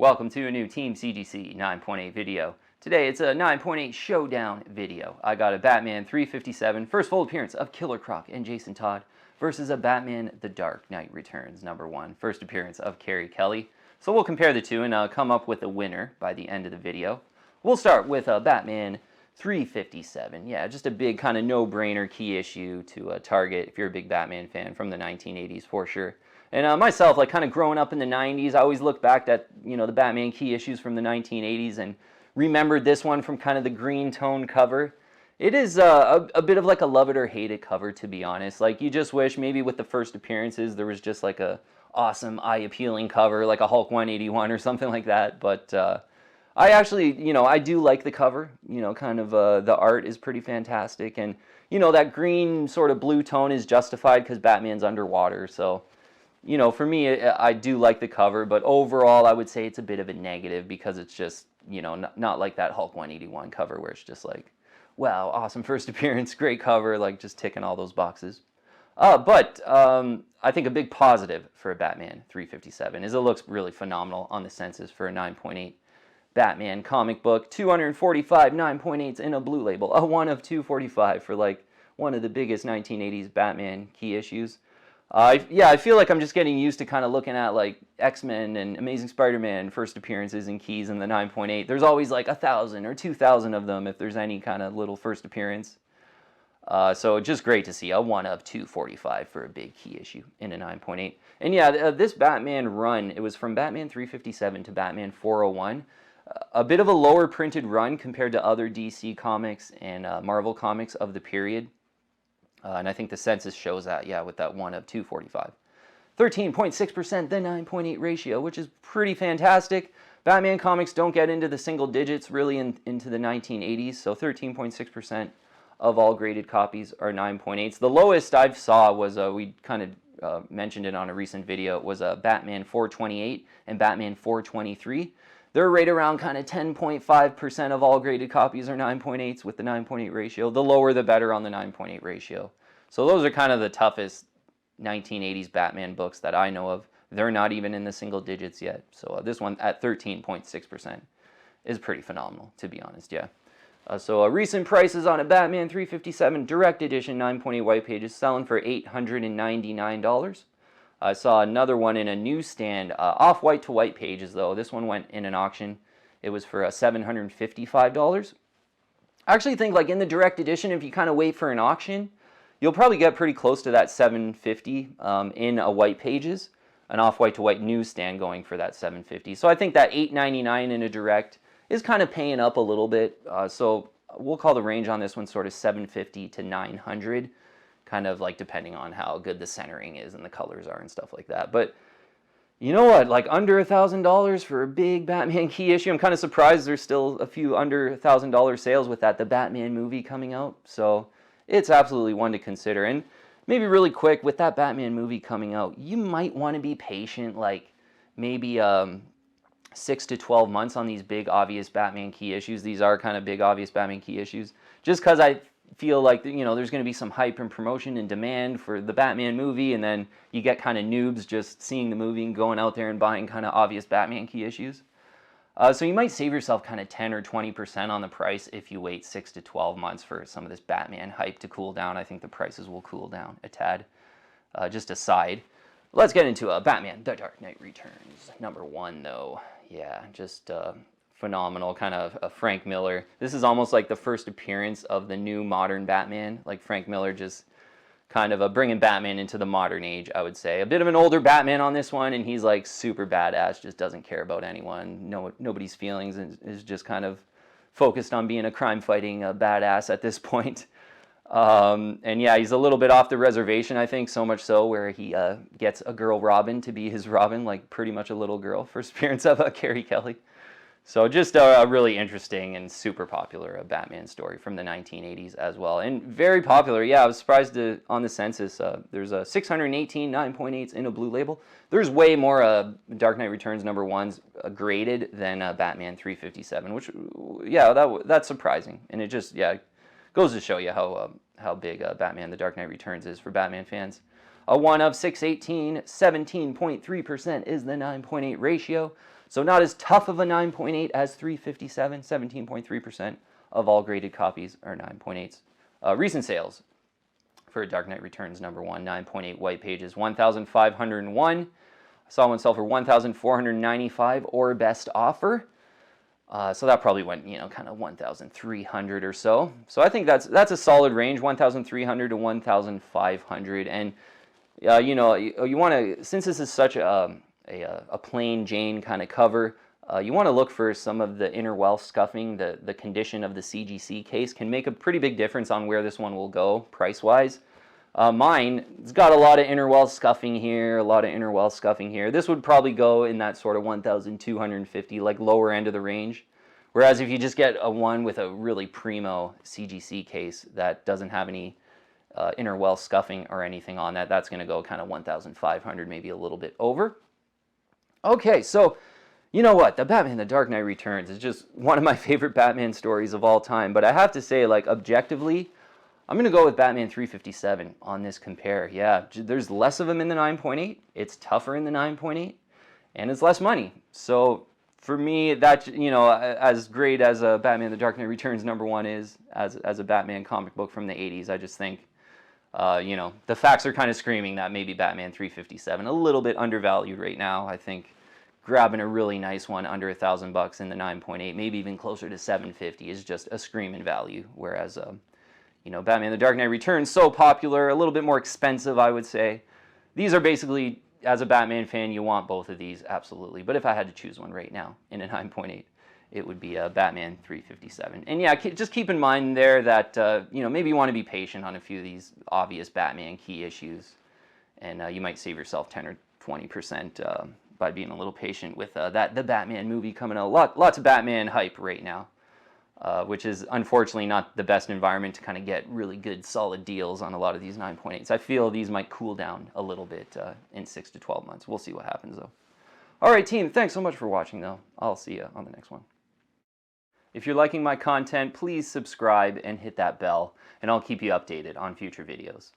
Welcome to a new Team CGC 9.8 video. Today it's a 9.8 Showdown video. I got a Batman 357 first full appearance of Killer Croc and Jason Todd versus a Batman The Dark Knight Returns #1 first appearance of Carrie Kelly. So we'll compare the two and come up with a winner by the end of the video. We'll start with a Batman 357. Yeah, just a big kind of no-brainer key issue to target if you're a big Batman fan from the 1980s for sure. And myself, like kind of growing up in the 90s, I always look back at, the Batman key issues from the 1980s and remembered this one from kind of the green tone cover. It is a bit of like a love it or hate it cover, to be honest. Like, you just wish maybe with the first appearances there was just like a awesome eye-appealing cover, like a Hulk 181 or something like that. But I actually, I do like the cover. Kind of the art is pretty fantastic. And, that green sort of blue tone is justified because Batman's underwater, so... for me, I do like the cover, but overall, I would say it's a bit of a negative because it's just, not like that Hulk 181 cover where it's just like, wow, awesome first appearance, great cover, like just ticking all those boxes. But I think a big positive for a Batman 357 is it looks really phenomenal on the census for a 9.8 Batman comic book. 245 9.8s in a blue label, a 1 of 245 for like one of the biggest 1980s Batman key issues. I feel like I'm just getting used to kind of looking at like X-Men and Amazing Spider-Man first appearances and keys in the 9.8. There's always like 1,000 or 2,000 of them if there's any kind of little first appearance. So just great to see a 1 of 245 for a big key issue in a 9.8. And yeah, this Batman run, it was from Batman 357 to Batman 401. A bit of a lower printed run compared to other DC comics and Marvel comics of the period. And I think the census shows that, yeah, with that 1 of 245. 13.6%, the 9.8 ratio, which is pretty fantastic. Batman comics don't get into the single digits really into the 1980s, so 13.6% of all graded copies are 9.8s. The lowest I've saw was, we kind of mentioned it on a recent video, was Batman 428 and Batman 423. They're right around kind of 10.5% of all graded copies are 9.8s with the 9.8 ratio. The lower the better on the 9.8 ratio. So those are kind of the toughest 1980s Batman books that I know of. They're not even in the single digits yet. So this one at 13.6% is pretty phenomenal, to be honest, yeah. So recent prices on a Batman 357 Direct Edition 9.8 white pages selling for $899. I saw another one in a newsstand, off-white to white pages though. This one went in an auction. It was for $755. I actually think like in the direct edition, if you kind of wait for an auction, you'll probably get pretty close to that $750 in a white pages, an off-white to white newsstand going for that $750. So I think that $899 in a direct is kind of paying up a little bit. So we'll call the range on this one sort of $750 to $900. Kind of like depending on how good the centering is and the colors are and stuff like that. But you know what, like under $1,000 for a big Batman key issue. I'm kind of surprised there's still a few under $1,000 sales with that, the Batman movie coming out. So it's absolutely one to consider. And maybe really quick, with that Batman movie coming out, you might want to be patient, like maybe 6 to 12 months on these big obvious Batman key issues. These are kind of big obvious Batman key issues. Just because I feel like, there's going to be some hype and promotion and demand for the Batman movie, and then you get kind of noobs just seeing the movie and going out there and buying kind of obvious Batman key issues. So you might save yourself kind of 10 or 20% on the price if you wait 6 to 12 months for some of this Batman hype to cool down. I think the prices will cool down a tad. Just a side. Let's get into Batman The Dark Knight Returns #1 though. Yeah, just... phenomenal, kind of a Frank Miller. This is almost like the first appearance of the new modern Batman. Like Frank Miller just kind of bringing Batman into the modern age, I would say. A bit of an older Batman on this one, and he's like super badass, just doesn't care about anyone, nobody's feelings, and is just kind of focused on being a crime-fighting badass at this point. And yeah, he's a little bit off the reservation, I think, so much so where he gets a girl Robin to be his Robin, like pretty much a little girl. First appearance of Carrie Kelly. So just a really interesting and super popular Batman story from the 1980s as well. And very popular. Yeah, I was surprised on the census. There's 618 9.8s in a blue label. There's way more Dark Knight Returns #1s graded than Batman 357, which, yeah, that's surprising. And it just, yeah, goes to show you how big Batman The Dark Knight Returns is for Batman fans. A 1 of 618, 17.3% is the 9.8 ratio. So not as tough of a 9.8 as 357, 17.3% of all graded copies are 9.8s. Recent sales for Dark Knight Returns #1, 9.8 white pages, 1,501. I saw one sell for 1,495 or best offer. So that probably went, kind of 1,300 or so. So I think that's a solid range, 1,300 to 1,500. And you want to, since this is such a plain Jane kind of cover, you want to look for some of the inner well scuffing. The condition of the CGC case can make a pretty big difference on where this one will go price-wise. Mine, it's got a lot of inner well scuffing here, a lot of inner well scuffing here. This would probably go in that sort of 1,250, like lower end of the range. Whereas if you just get a one with a really primo CGC case that doesn't have any inner well scuffing or anything on that, that's going to go kind of 1,500, maybe a little bit over. Okay, so you know what? The Batman The Dark Knight Returns is just one of my favorite Batman stories of all time. But I have to say, like, objectively, I'm going to go with Batman 357 on this compare. Yeah, there's less of him in the 9.8. It's tougher in the 9.8. And it's less money. So for me, that, as great as Batman The Dark Knight Returns #1 is, as a Batman comic book from the 80s, I just think, the facts are kind of screaming that maybe Batman 357 a little bit undervalued right now. I think grabbing a really nice one under $1,000 in the 9.8, maybe even closer to 750, is just a screaming value. Whereas, Batman The Dark Knight Returns, so popular, a little bit more expensive, I would say. These are basically, as a Batman fan, you want both of these, absolutely. But if I had to choose one right now in a 9.8, it would be Batman 357. And yeah, just keep in mind there that, maybe you want to be patient on a few of these obvious Batman key issues. And you might save yourself 10 or 20% by being a little patient with the Batman movie coming out. Lots of Batman hype right now, which is unfortunately not the best environment to kind of get really good, solid deals on a lot of these 9.8s. I feel these might cool down a little bit in 6 to 12 months. We'll see what happens, though. All right, team, thanks so much for watching, though. I'll see you on the next one. If you're liking my content, please subscribe and hit that bell, and I'll keep you updated on future videos.